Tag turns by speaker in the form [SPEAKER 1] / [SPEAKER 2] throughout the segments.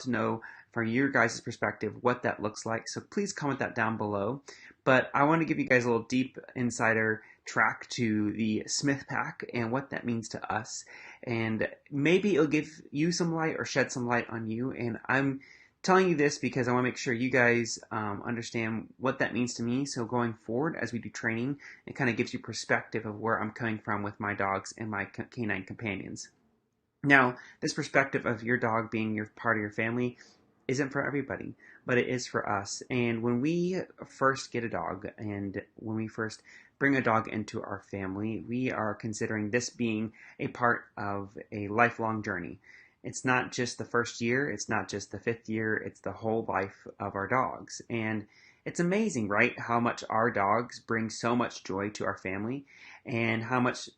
[SPEAKER 1] to know from your guys' perspective what that looks like. So please comment that down below. But I want to give you guys a little deep insider track to the Smith Pack and what that means to us. And maybe it'll give you some light or shed some light on you. And I'm telling you this because I want to make sure you guys understand what that means to me. So going forward, as we do training, it kind of gives you perspective of where I'm coming from with my dogs and my canine companions. Now, this perspective of your dog being your part of your family isn't for everybody, but it is for us. And when we first get a dog and when we first bring a dog into our family, we are considering this being a part of a lifelong journey. It's not just the first year, it's not just the fifth year, it's the whole life of our dogs. And it's amazing, right? How much our dogs bring so much joy to our family and how much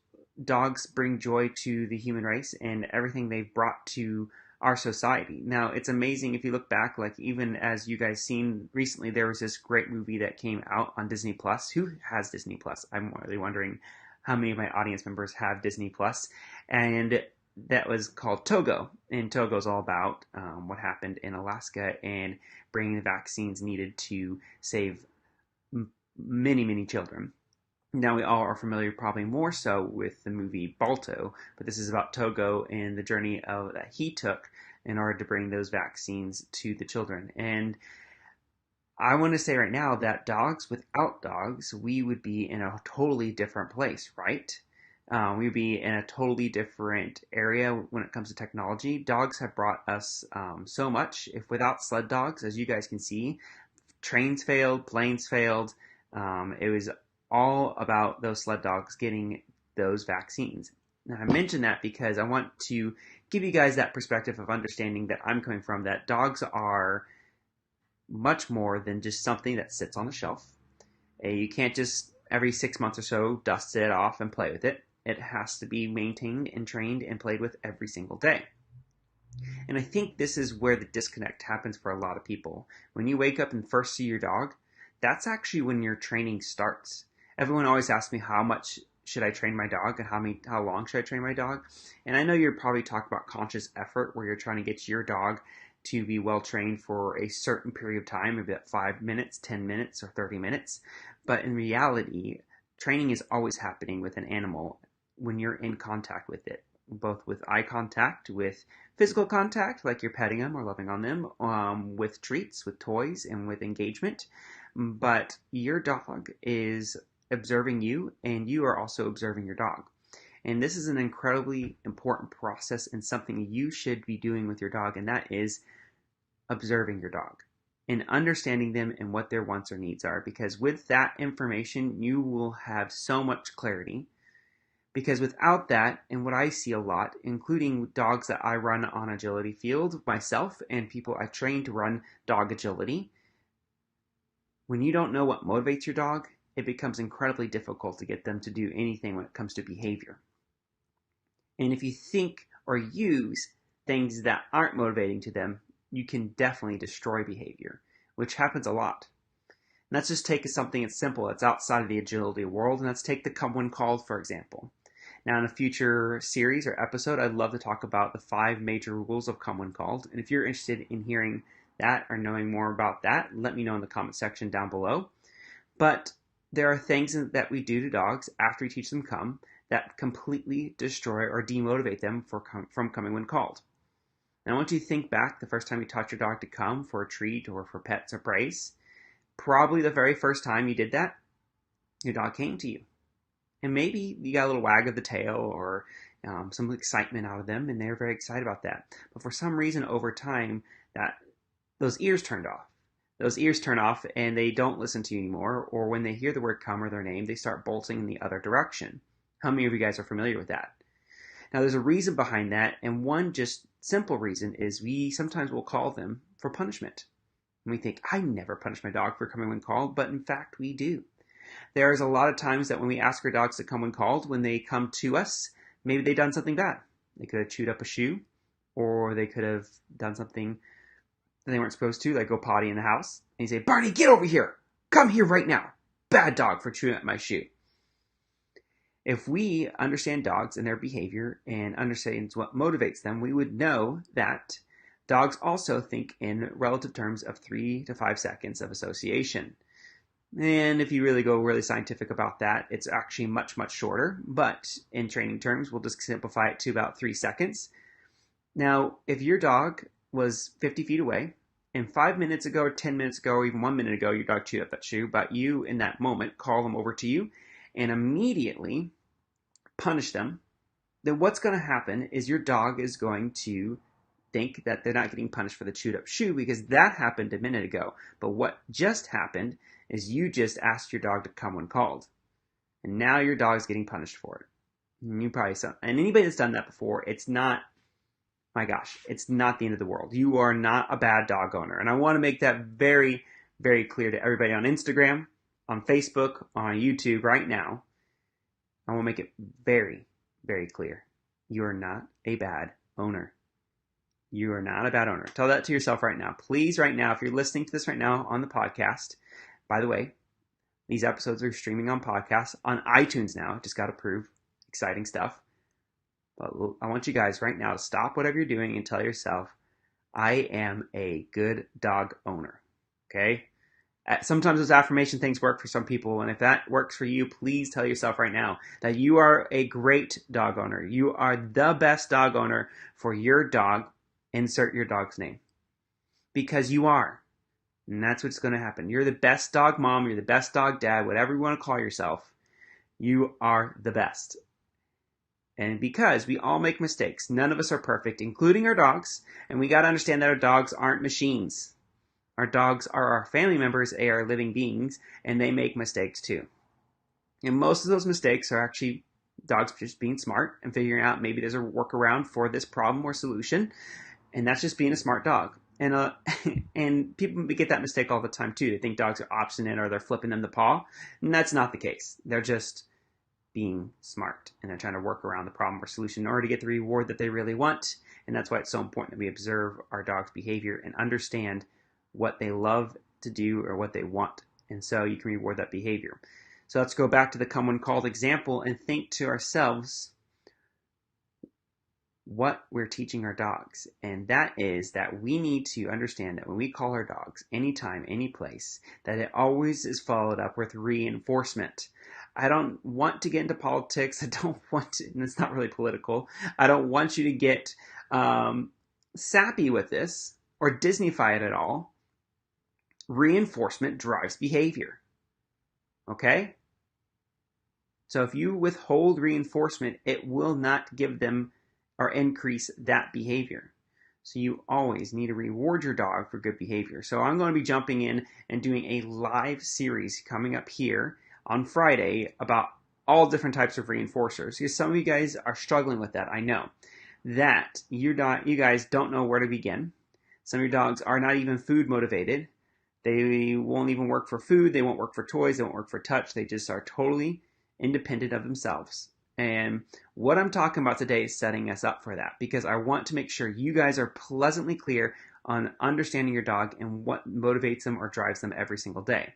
[SPEAKER 1] dogs bring joy to the human race and everything they've brought to our society. Now, it's amazing if you look back, like even as you guys seen recently, there was this great movie that came out on Disney Plus. Who has Disney Plus? I'm really wondering how many of my audience members have Disney Plus. And that was called Togo. And Togo's all about what happened in Alaska and bringing the vaccines needed to save many, many children. Now we all are familiar, probably more so, with the movie Balto, but this is about Togo and the journey that he took in order to bring those vaccines to the children. And I want to say right now that without dogs, we would be in a totally different place, right? We would be in a totally different area when it comes to technology. Dogs have brought us so much. If without sled dogs, as you guys can see, trains failed, planes failed. It was all about those sled dogs getting those vaccines. Now, I mention that because I want to give you guys that perspective of understanding that I'm coming from, that dogs are much more than just something that sits on the shelf. You can't just every 6 months or so dust it off and play with it. It has to be maintained and trained and played with every single day. And I think this is where the disconnect happens for a lot of people. When you wake up and first see your dog, that's actually when your training starts. Everyone always asks me how much should I train my dog and how long should I train my dog? And I know you're probably talking about conscious effort where you're trying to get your dog to be well trained for a certain period of time, maybe at 5 minutes, 10 minutes, or 30 minutes. But in reality, training is always happening with an animal when you're in contact with it, both with eye contact, with physical contact, like you're petting them or loving on them, with treats, with toys, and with engagement. But your dog is observing you, and you are also observing your dog. And this is an incredibly important process and something you should be doing with your dog, and that is observing your dog and understanding them and what their wants or needs are. Because with that information, you will have so much clarity. Because without that, and what I see a lot, including dogs that I run on agility field myself and people I train to run dog agility, when you don't know what motivates your dog, it becomes incredibly difficult to get them to do anything when it comes to behavior. And if you think or use things that aren't motivating to them, you can definitely destroy behavior, which happens a lot. And let's just take something that's simple, that's outside of the agility world, and let's take the Come When Called, for example. Now, in a future series or episode, I'd love to talk about the 5 major rules of Come When Called. And if you're interested in hearing that or knowing more about that, let me know in the comment section down below. But there are things that we do to dogs after we teach them come that completely destroy or demotivate them from coming when called. Now, I want you to think back the first time you taught your dog to come for a treat or for pets or praise. Probably the very first time you did that, your dog came to you. And maybe you got a little wag of the tail or some excitement out of them, and they're very excited about that. But for some reason, over time, those ears turned off. Those ears turn off and they don't listen to you anymore, or when they hear the word come or their name, they start bolting in the other direction. How many of you guys are familiar with that? Now, there's a reason behind that, and one just simple reason is we sometimes will call them for punishment. And we think, I never punish my dog for coming when called, but in fact, we do. There's a lot of times that when we ask our dogs to come when called, when they come to us, maybe they've done something bad. They could have chewed up a shoe, or they could have done something that they weren't supposed to, like go potty in the house. And you say, Barney, get over here. Come here right now. Bad dog for chewing up my shoe. If we understand dogs and their behavior and understand what motivates them, we would know that Dogs also think in relative terms of 3 to 5 seconds of association. And if you really go really scientific about that, it's actually much, much shorter. But in training terms, we'll just simplify it to about 3 seconds. Now, if your dog was 50 feet away, and 5 minutes ago, or 10 minutes ago, or even 1 minute ago, your dog chewed up that shoe, but you in that moment call them over to you and immediately punish them, then what's going to happen is your dog is going to think that they're not getting punished for the chewed up shoe because that happened a minute ago. But what just happened is you just asked your dog to come when called. And now your dog's getting punished for it. And you probably saw, and anybody that's done that before, it's not, my gosh, it's not the end of the world. You are not a bad dog owner. And I want to make that very, very clear to everybody on Instagram, on Facebook, on YouTube right now. I want to make it very, very clear. You are not a bad owner. You are not a bad owner. Tell that to yourself right now. Please, right now, if you're listening to this right now on the podcast, by the way, these episodes are streaming on podcasts on iTunes now. Just got approved. Exciting stuff. But I want you guys right now to stop whatever you're doing and tell yourself, I am a good dog owner. Okay? Sometimes those affirmation things work for some people, and if that works for you, please tell yourself right now that you are a great dog owner. You are the best dog owner for your dog. Insert your dog's name. Because you are. And that's what's going to happen. You're the best dog mom, you're the best dog dad, whatever you want to call yourself. You are the best. And because we all make mistakes, none of us are perfect, including our dogs, and we got to understand that our dogs aren't machines. Our dogs are our family members, they are living beings, and they make mistakes too. And most of those mistakes are actually dogs just being smart and figuring out maybe there's a workaround for this problem or solution, and that's just being a smart dog. And and people get that mistake all the time too. They think dogs are obstinate or they're flipping them the paw, and that's not the case. They're just being smart, and they're trying to work around the problem or solution in order to get the reward that they really want. And that's why it's so important that we observe our dog's behavior and understand what they love to do or what they want, and so you can reward that behavior. So let's go back to the come when called example and think to ourselves what we're teaching our dogs. And that is that we need to understand that when we call our dogs anytime, any place, that it always is followed up with reinforcement. I don't want to get into politics. I don't want to, and it's not really political. I don't want you to get sappy with this or Disneyfy it at all. Reinforcement drives behavior. Okay? So if you withhold reinforcement, it will not give them or increase that behavior. So you always need to reward your dog for good behavior. So I'm going to be jumping in and doing a live series coming up here on Friday about all different types of reinforcers. Because some of you guys are struggling with that. I know that you guys don't know where to begin. Some of your dogs are not even food motivated. They won't even work for food. They won't work for toys. They won't work for touch. They just are totally independent of themselves. And what I'm talking about today is setting us up for that, because I want to make sure you guys are pleasantly clear on understanding your dog and what motivates them or drives them every single day.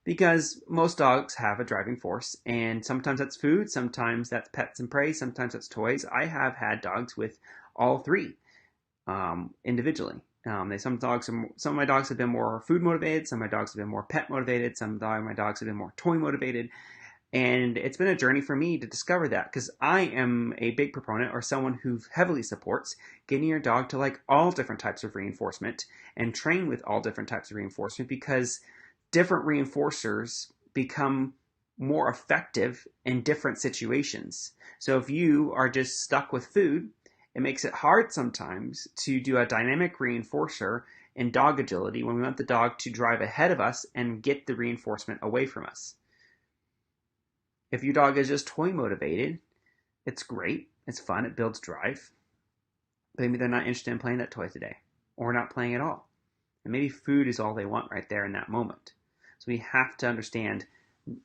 [SPEAKER 1] Because most dogs have a driving force, and sometimes that's food, sometimes that's pets and prey, sometimes that's toys. I have had dogs with all three individually. Some of my dogs have been more food motivated, some of my dogs have been more pet motivated, some of my dogs have been more toy motivated. And it's been a journey for me to discover that, because I am a big proponent, or someone who heavily supports, getting your dog to like all different types of reinforcement and train with all different types of reinforcement, because different reinforcers become more effective in different situations. So if you are just stuck with food, it makes it hard sometimes to do a dynamic reinforcer in dog agility when we want the dog to drive ahead of us and get the reinforcement away from us. If your dog is just toy motivated, it's great, it's fun, it builds drive. But maybe they're not interested in playing that toy today, or not playing at all. And maybe food is all they want right there in that moment. So we have to understand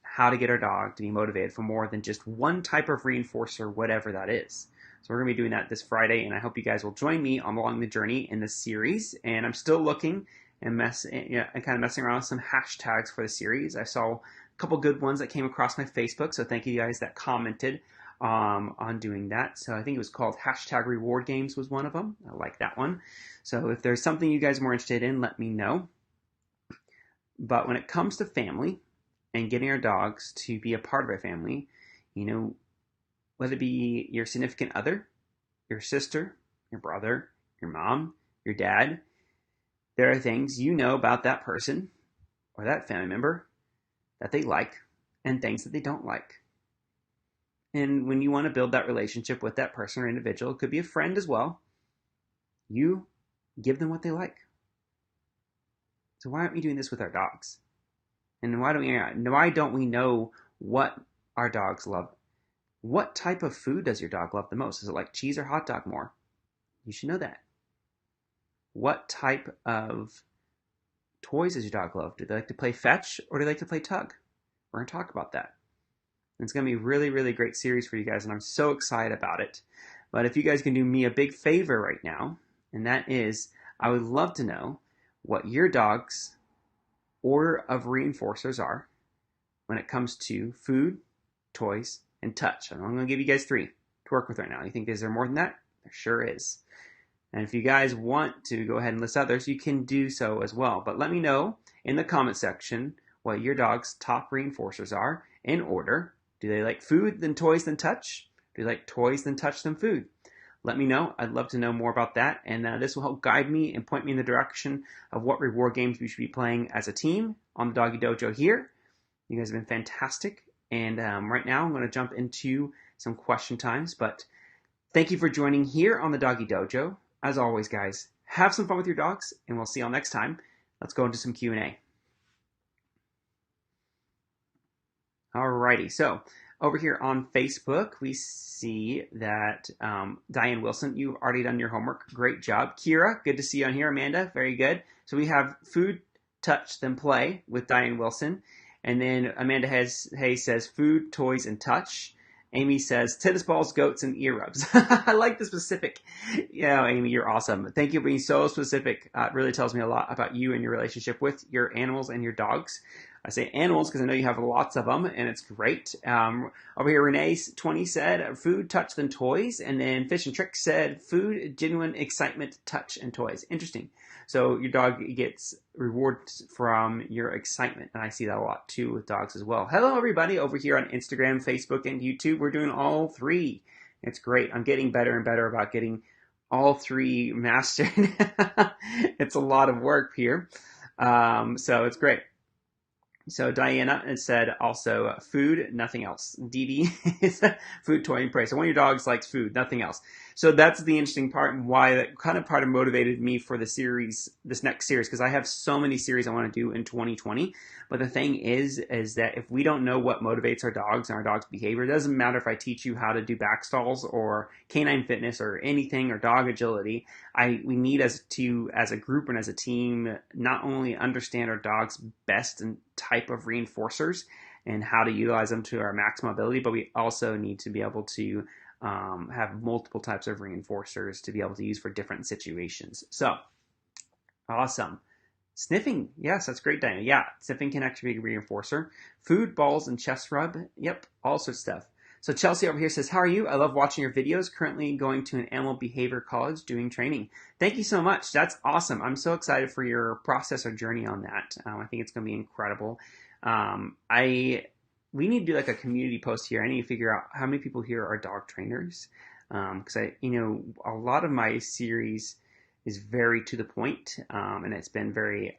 [SPEAKER 1] how to get our dog to be motivated for more than just one type of reinforcer, whatever that is. So we're going to be doing that this Friday, and I hope you guys will join me along the journey in this series. And I'm still looking and kind of messing around with some hashtags for the series. I saw couple good ones that came across my Facebook, so thank you guys that commented on doing that. So I think it was called #RewardGames was one of them. I like that one. So if there's something you guys are more interested in, let me know. But when it comes to family and getting our dogs to be a part of our family, whether it be your significant other, your sister, your brother, your mom, your dad, there are things you know about that person or that family member that they like and things that they don't like. And when you want to build that relationship with that person or individual, it could be a friend as well, you give them what they like. So why aren't we doing this with our dogs? And why don't we know what our dogs love? What type of food does your dog love the most? Is it like cheese or hot dog more? You should know that. What type of toys does your dog love? Do they like to play fetch or do they like to play tug? We're going to talk about that. And it's going to be a really, really great series for you guys, and I'm so excited about it. But if you guys can do me a big favor right now, and that is, I would love to know what your dog's order of reinforcers are when it comes to food, toys, and touch. And I'm going to give you guys 3 to work with right now. You think, is there more than that? There sure is. And if you guys want to go ahead and list others, you can do so as well. But let me know in the comment section what your dog's top reinforcers are in order. Do they like food, then toys, then touch? Do they like toys, then touch, then food? Let me know. I'd love to know more about that. And this will help guide me and point me in the direction of what reward games we should be playing as a team on the Doggy Dojo here. You guys have been fantastic. And right now I'm going to jump into some question times. But thank you for joining here on the Doggy Dojo. As always, guys, have some fun with your dogs, and we'll see y'all next time. Let's go into some Q&A. Alrighty, so over here on Facebook, we see that Diane Wilson, you've already done your homework. Great job. Kira, good to see you on here. Amanda, very good. So we have food, touch, then play with Diane Wilson. And then Amanda Hayes says food, toys, and touch. Amy says tennis balls, goats, and ear rubs. I like the specific. Yeah, Amy, you're awesome. Thank you for being so specific. It really tells me a lot about you and your relationship with your animals and your dogs. I say animals because I know you have lots of them, and it's great. Over here, Renee 20 said food, touch, then toys. And then Fish and Trick said food, genuine excitement, touch, and toys. Interesting. So your dog gets rewards from your excitement, and I see that a lot too with dogs as well. Hello, everybody, over here on Instagram, Facebook, and YouTube. We're doing all 3. It's great. I'm getting better and better about getting all 3 mastered. It's a lot of work here, so it's great. So Diana said also food, nothing else. Dee Dee is food, toy, and prey. So one of your dogs likes food, nothing else. So that's the interesting part and why that kind of part of motivated me for the series, this next series, because I have so many series I want to do in 2020. But the thing is that if we don't know what motivates our dogs and our dog's behavior, it doesn't matter if I teach you how to do backstalls or canine fitness or anything or dog agility. We need as a group and as a team not only understand our dog's best and type of reinforcers and how to utilize them to our maximum ability, but we also need to be able to have multiple types of reinforcers to be able to use for different situations. So, awesome. Sniffing, yes, that's great, Diana. Yeah, sniffing can actually be a reinforcer. Food, balls, and chest rub. Yep, all sorts of stuff. So Chelsea over here says, how are you? I love watching your videos. Currently going to an animal behavior college doing training. Thank you so much. That's awesome. I'm so excited for your process or journey on that. I think it's going to be incredible. We need to do like a community post here. I need to figure out how many people here are dog trainers. Because a lot of my series is very to the point, and it's been very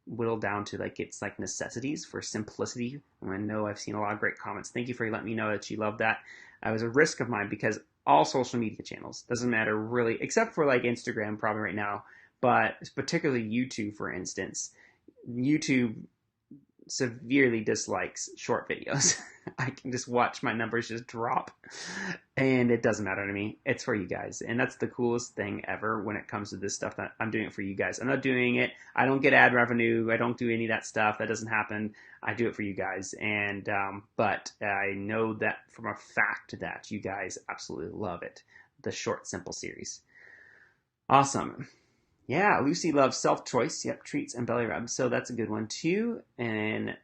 [SPEAKER 1] whittled down to it's like necessities for simplicity. And I know I've seen a lot of great comments. Thank you for letting me know that you love that. It was a risk of mine because all social media channels, doesn't matter really, except for like Instagram probably right now, but particularly YouTube, for instance. YouTube severely dislikes short videos. I can just watch my numbers just drop, and it doesn't matter to me. It's for you guys, and that's the coolest thing ever when it comes to this stuff. That I'm doing it for you guys. I'm not doing it. I don't get ad revenue. I don't do any of that stuff. That doesn't happen. I do it for you guys, and but I know that from a fact that you guys absolutely love it. The short, simple series. Awesome. Yeah, Lucy loves self-choice. Yep, treats and belly rubs. So that's a good one too. And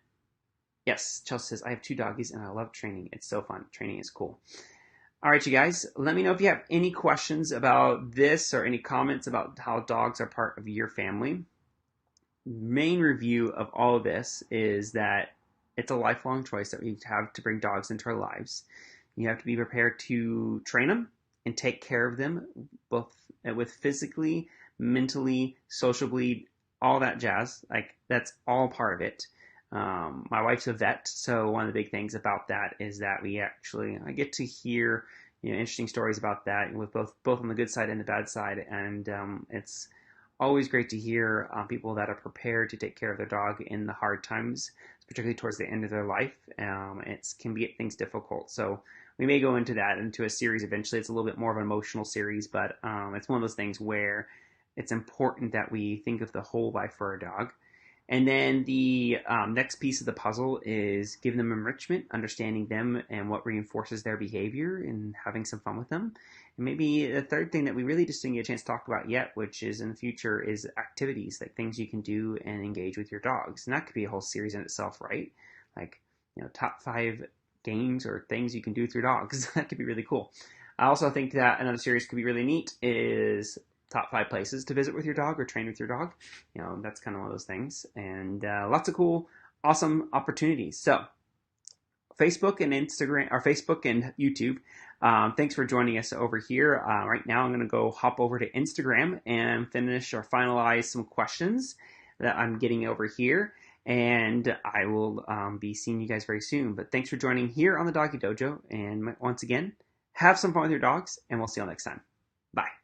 [SPEAKER 1] yes, Chelsea says, I have 2 doggies and I love training. It's so fun. Training is cool. All right, you guys, let me know if you have any questions about this or any comments about how dogs are part of your family. Main review of all of this is that it's a lifelong choice that we have to bring dogs into our lives. You have to be prepared to train them and take care of them, both with physically, mentally, socially, all that jazz. Like that's all part of it. My wife's a vet, so one of the big things about that is that I get to hear interesting stories about that with both on the good side and the bad side, and it's always great to hear people that are prepared to take care of their dog in the hard times, particularly towards the end of their life. It can get things difficult. So we may go into a series eventually. It's a little bit more of an emotional series, but it's one of those things where it's important that we think of the whole life for our dog. And then the next piece of the puzzle is giving them enrichment, understanding them and what reinforces their behavior and having some fun with them. And maybe the third thing that we really just didn't get a chance to talk about yet, which is in the future, is activities, like things you can do and engage with your dogs. And that could be a whole series in itself, right? Like, top 5 games or things you can do with your dogs. That could be really cool. I also think that another series could be really neat is top 5 places to visit with your dog or train with your dog. That's kind of one of those things. And lots of cool, awesome opportunities. So, Facebook and Instagram, or Facebook and YouTube. Thanks for joining us over here. Right now, I'm going to go hop over to Instagram and finish or finalize some questions that I'm getting over here. And I will be seeing you guys very soon. But thanks for joining here on the Doggy Dojo. And once again, have some fun with your dogs, and we'll see you all next time. Bye.